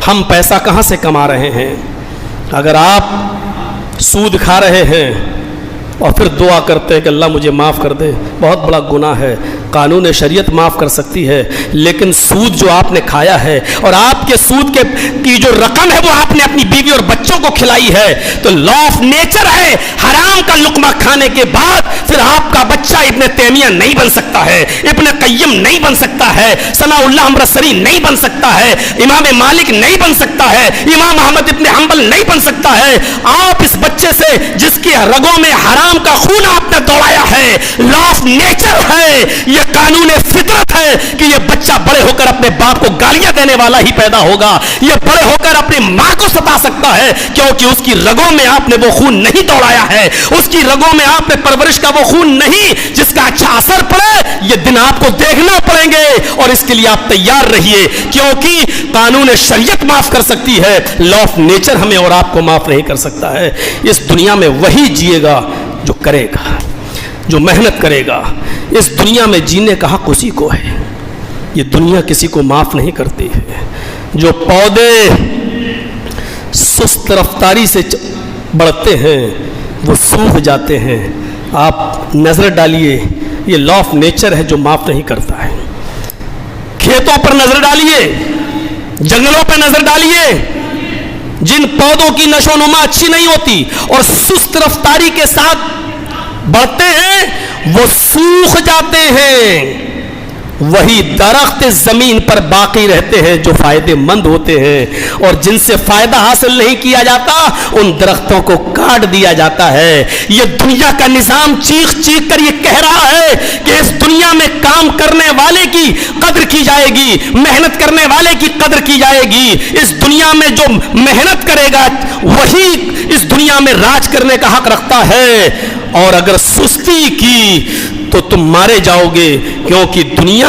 ہم پیسہ کہاں سے کما رہے ہیں؟ اگر آپ سود کھا رہے ہیں اور پھر دعا کرتے ہیں کہ اللہ مجھے معاف کر دے، بہت بڑا گناہ ہے۔ قانون شریعت معاف کر سکتی ہے، لیکن سود جو آپ نے کھایا ہے اور آپ کے سود کی جو رقم ہے وہ آپ نے اپنی بیوی اور بچوں کو کھلائی ہے، تو لا آف نیچر ہے حرام کا لقمہ کھانے کے بعد پھر آپ کا بچہ ابن تیمیہ نہیں بن سکتا ہے، ابن قیم نہیں بن سکتا ہے، ثناء اللہ امرتسری نہیں بن سکتا ہے، امام مالک نہیں بن سکتا ہے، امام احمد ابن حنبل نہیں بن سکتا ہے۔ آپ اس بچے سے جس کی رگوں میں حرام کا خون آپ نے دوڑایا ہے، لا آف نیچر ہے، یہ قانون فطرت ہے کہ یہ بچہ بڑے ہو کر اپنے باپ کو گالیاں دینے والا ہی پیدا ہوگا، یہ بڑے ہو کر اپنی ماں کو ستا سکتا ہے، کیونکہ اس کی رگوں میں آپ نے وہ خون نہیں دوڑایا ہے، اس کی رگوں میں آپ نے پرورش کا وہ خون نہیں جس کا اچھا اثر پڑے۔ یہ دن آپ کو دیکھنا پڑیں گے اور اس کے لیے آپ تیار رہیے، کیونکہ قانون شریعت معاف کر سکتی ہے، لا آف نیچر ہمیں اور آپ کو معاف نہیں کر سکتا ہے۔ اس دنیا میں وہی جیے گا جو کرے گا، جو محنت کرے گا۔ اس دنیا میں جینے کا حق اسی کو ہے، یہ دنیا کسی کو معاف نہیں کرتی ہے۔ جو پودے سست رفتاری سے بڑھتے ہیں وہ سوکھ جاتے ہیں۔ آپ نظر ڈالیے، یہ لا آف نیچر ہے جو معاف نہیں کرتا ہے۔ کھیتوں پر نظر ڈالیے، جنگلوں پر نظر ڈالیے، جن پودوں کی نشو و نما اچھی نہیں ہوتی اور سست رفتاری کے ساتھ بڑھتے ہیں وہ سوکھ جاتے ہیں، وہی درخت زمین پر باقی رہتے ہیں جو فائدے مند ہوتے ہیں، اور جن سے فائدہ حاصل نہیں کیا جاتا ان درختوں کو کاٹ دیا جاتا ہے۔ یہ دنیا کا نظام چیخ چیخ کر یہ کہہ رہا ہے کہ اس دنیا میں کام کرنے والے کی قدر کی جائے گی، محنت کرنے والے کی قدر کی جائے گی۔ اس دنیا میں جو محنت کرے گا وہی اس دنیا میں راج کرنے کا حق رکھتا ہے، اور اگر سستی کی تو تم مارے جاؤ گے، کیونکہ دنیا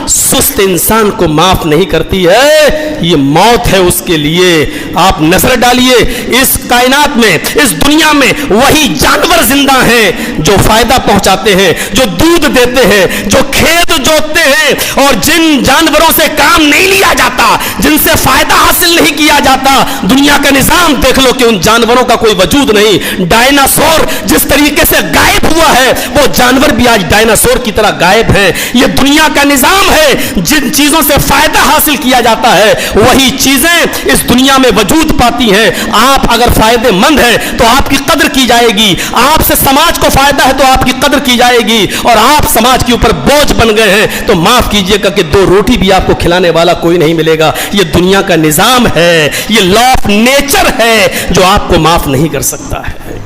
سست انسان کو معاف نہیں کرتی ہے، یہ موت ہے اس کے لیے۔ آپ نظر ڈالیے، اس کائنات میں، اس دنیا میں وہی جانور زندہ ہیں جو فائدہ پہنچاتے ہیں، جو دودھ دیتے ہیں، جو کھیت جوتتے ہیں، اور جن جانوروں سے کام نہیں لیا جاتا، جن سے فائدہ حاصل نہیں کیا جاتا۔ دنیا کا نظام دیکھ لو کہ ان جانوروں کا کوئی وجود نہیں۔ ڈائناسور جس طریقے سے غائب ہوا ہے وہ جانور بھی آج ڈائناسور کی طرح غائب ہیں۔ یہ دنیا کا نظام ہے، جن چیزوں سے فائدہ حاصل کیا جاتا ہے وہی چیزیں اس دنیا میں وجود پاتی ہیں۔ آپ اگر فائدے مند ہیں تو آپ کی قدر کی جائے گی، آپ سے سماج کو فائدہ ہے تو آپ کی قدر کی جائے گی، اور آپ سماج کے اوپر بوجھ بن گئے ہیں تو معاف کیجئے گا کہ دو روٹی بھی آپ کو کھلانے والا کوئی نہیں ملے گا۔ یہ دنیا کا نظام ہے، یہ لا آف نیچر ہے جو آپ کو معاف نہیں کر سکتا ہے۔